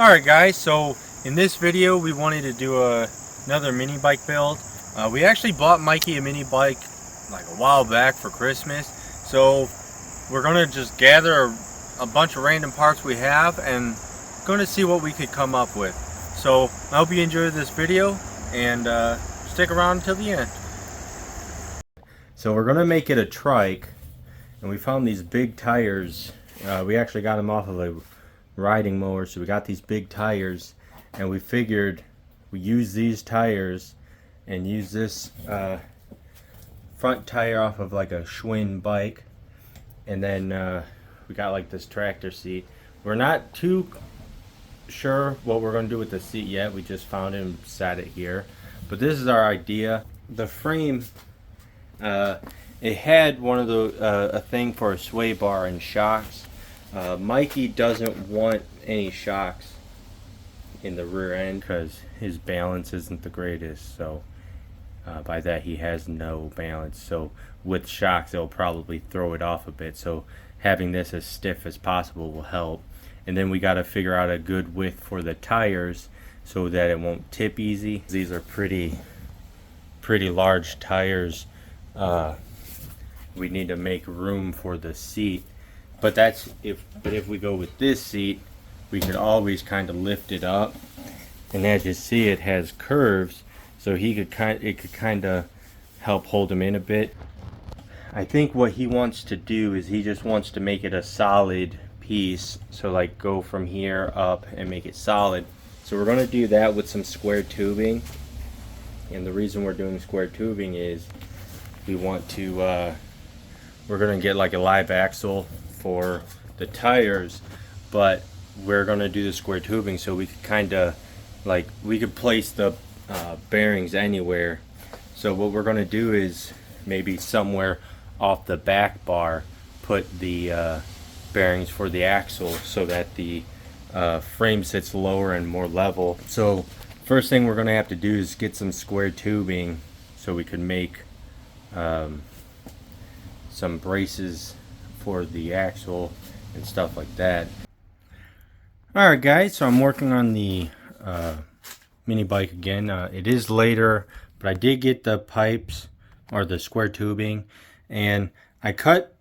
Alright guys, so in this video we wanted to do another mini bike build. We actually bought Mikey a mini bike like a while back for Christmas, so we're going to just gather a bunch of random parts we have and going to see what we could come up with. So I hope you enjoyed this video and stick around until the end. So we're going to make it a trike, and we found these big tires. We actually got them off of a riding mower, so we got these big tires, and we figured we use these tires and use this front tire off of like a Schwinn bike, and then we got like this tractor seat. We're not too sure what we're going to do with the seat yet. We just found it and sat it here, but this is our idea. The frame, it had one of the a thing for a sway bar and shocks. Mikey doesn't want any shocks in the rear end because his balance isn't the greatest, so by that he has no balance, so with shocks it'll probably throw it off a bit, so having this as stiff as possible will help. And then we got to figure out a good width for the tires so that it won't tip easy. These are pretty large tires. We need to make room for the seat. But that's if we go with this seat, we could always kind of lift it up, and as you see, it has curves, so it could kind of help hold him in a bit. I think what he wants to do is he just wants to make it a solid piece, so like go from here up and make it solid. So we're going to do that with some square tubing, and the reason we're doing square tubing is we want to we're going to get like a live axle for the tires, but we're going to do the square tubing so we could kind of like we could place the bearings anywhere. So what we're going to do is maybe somewhere off the back bar put the bearings for the axle so that the frame sits lower and more level. So first thing we're going to have to do is get some square tubing so we can make some braces for the axle and stuff like that. Alright guys, so I'm working on the mini bike again. It is later, but I did get the pipes or the square tubing, and I cut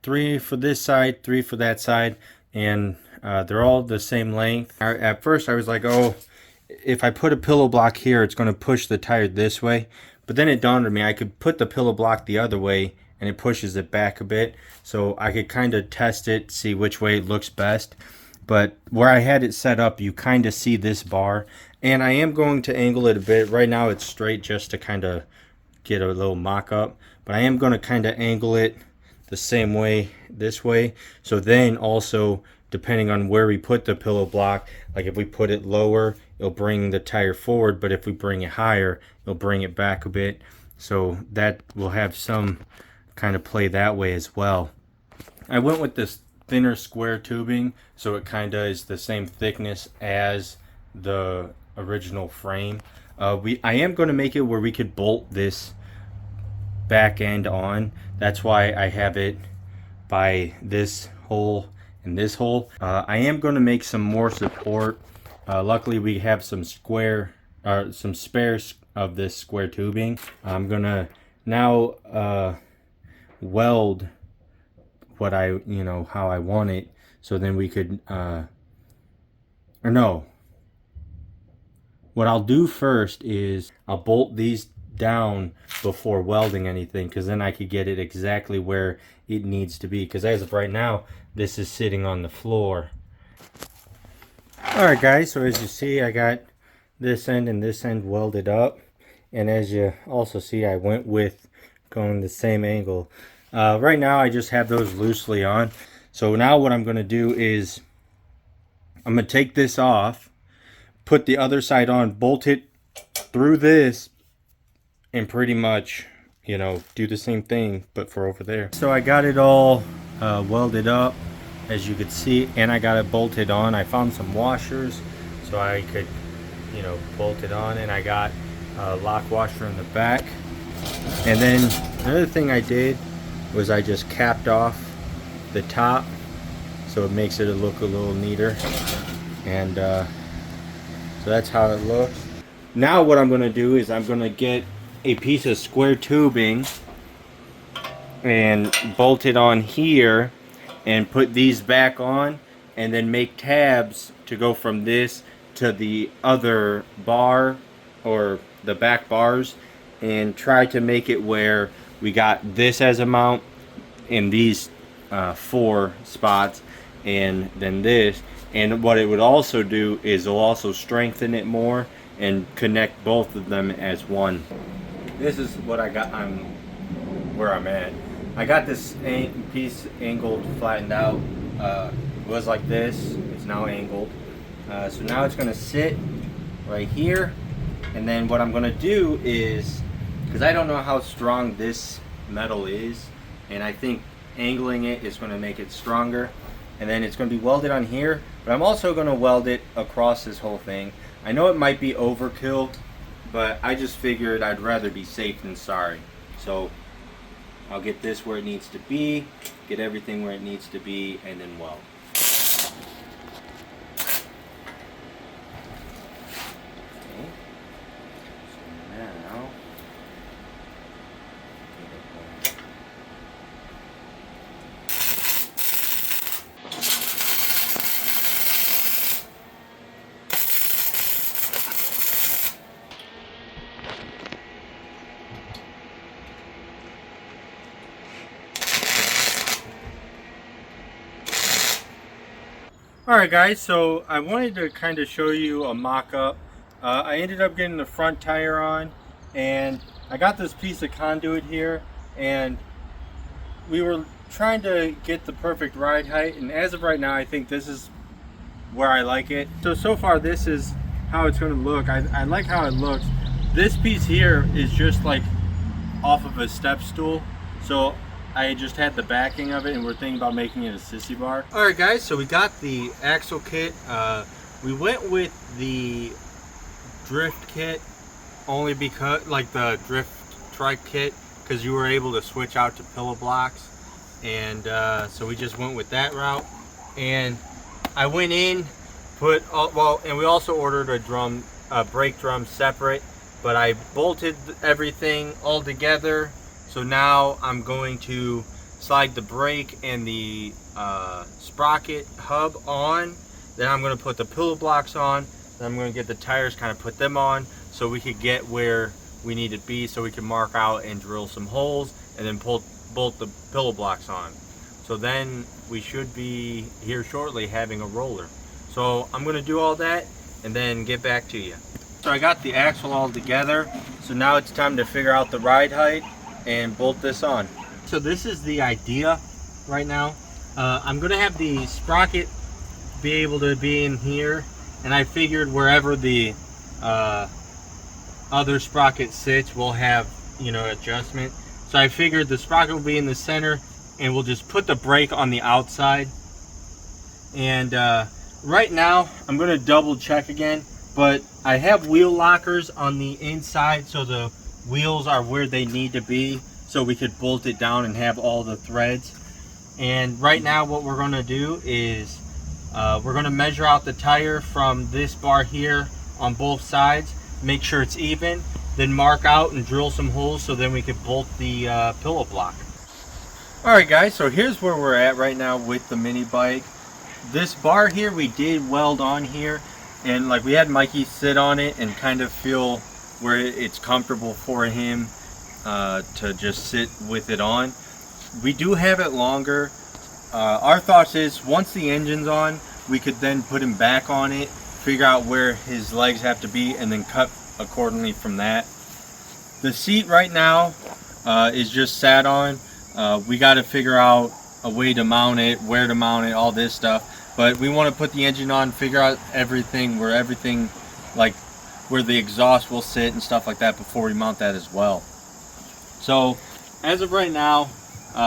3 for this side, 3 for that side, and they're all the same length. At first I was like, oh, if I put a pillow block here it's going to push the tire this way, but then it dawned on me I could put the pillow block the other way and it pushes it back a bit, so I could kind of test it, see which way it looks best. But where I had it set up, you kind of see this bar, and I am going to angle it a bit. Right now it's straight just to kind of get a little mock-up, but I am going to kind of angle it the same way, this way, so then also depending on where we put the pillow block, like if we put it lower it'll bring the tire forward, but if we bring it higher it'll bring it back a bit, so that will have some kind of play that way as well. I went with this thinner square tubing so it kind of is the same thickness as the original frame. I am going to make it where we could bolt this back end on. That's why I have it by this hole and this hole. I am going to make some more support. Luckily we have some spares of this square tubing. I'm going to now weld what how I want it, so then we could or no, what I'll do first is I'll bolt these down before welding anything, because then I could get it exactly where it needs to be, because as of right now this is sitting on the floor. Alright guys, so as you see I got this end and this end welded up, and as you also see I went with going the same angle. Right now I just have those loosely on. So now what I'm going to do is I'm going to take this off, put the other side on, bolt it through this, and pretty much, do the same thing but for over there. So I got it all welded up, as you could see, and I got it bolted on. I found some washers so I could, bolt it on, and I got a lock washer in the back. And then another thing I did was I just capped off the top so it makes it look a little neater. And so that's how it looks. Now what I'm going to do is I'm going to get a piece of square tubing and bolt it on here and put these back on, and then make tabs to go from this to the other bar or the back bars, and try to make it where we got this as a mount in these 4 spots, and then this. And what it would also do is it'll also strengthen it more and connect both of them as one. This is what I got. Where I'm at. I got this piece angled, flattened out. It was like this. It's now angled. So now it's going to sit right here. And then what I'm going to do is, because I don't know how strong this metal is, and I think angling it is going to make it stronger. And then it's going to be welded on here, but I'm also going to weld it across this whole thing. I know it might be overkill, but I just figured I'd rather be safe than sorry. So I'll get this where it needs to be, get everything where it needs to be, and then weld. Okay. So now, alright guys, so I wanted to kind of show you a mock-up. I ended up getting the front tire on, and I got this piece of conduit here, and we were trying to get the perfect ride height, and as of right now I think this is where I like it. So far this is how it's going to look. I like how it looks. This piece here is just like off of a step stool, so I just had the backing of it, and we're thinking about making it a sissy bar. Alright guys, so we got the axle kit. We went with the drift kit only because, like the drift trike kit, because you were able to switch out to pillow blocks, and so we just went with that route. And I went in, and we also ordered a brake drum separate, but I bolted everything all together. So now I'm going to slide the brake and the sprocket hub on. Then I'm going to put the pillow blocks on. Then I'm going to get the tires, kind of put them on, so we could get where we need to be, so we can mark out and drill some holes, and then bolt the pillow blocks on. So then we should be here shortly having a roller. So I'm going to do all that and then get back to you. So I got the axle all together. So now it's time to figure out the ride height and bolt this on. So this is the idea right now. I'm gonna have the sprocket be able to be in here, and I figured wherever the other sprocket sits, we'll have, you know, adjustment. So I figured the sprocket will be in the center, and we'll just put the brake on the outside. And right now I'm gonna double check again, but I have wheel lockers on the inside, so the wheels are where they need to be, so we could bolt it down and have all the threads. And right now what we're going to do is we're going to measure out the tire from this bar here on both sides, make sure it's even, then mark out and drill some holes, so then we could bolt the pillow block. Alright guys, so here's where we're at right now with the mini bike. This bar here we did weld on here, and like we had Mikey sit on it and kind of feel where it's comfortable for him to just sit with it on. We do have it longer. Our thoughts is once the engine's on, we could then put him back on it, figure out where his legs have to be, and then cut accordingly from that. The seat right now is just sat on. We got to figure out a way to mount it, where to mount it, all this stuff. But we want to put the engine on, figure out everything, like where the exhaust will sit and stuff like that before we mount that as well. So as of right now,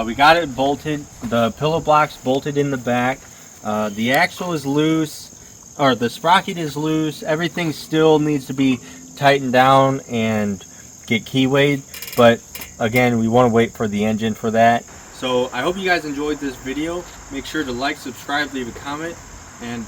we got it bolted, the pillow blocks bolted in the back, the axle is loose, or the sprocket is loose, everything still needs to be tightened down and get keywayed, but again, we want to wait for the engine for that. So I hope you guys enjoyed this video. Make sure to like, subscribe, leave a comment, and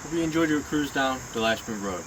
Hope you enjoyed your cruise down the Lashman Road.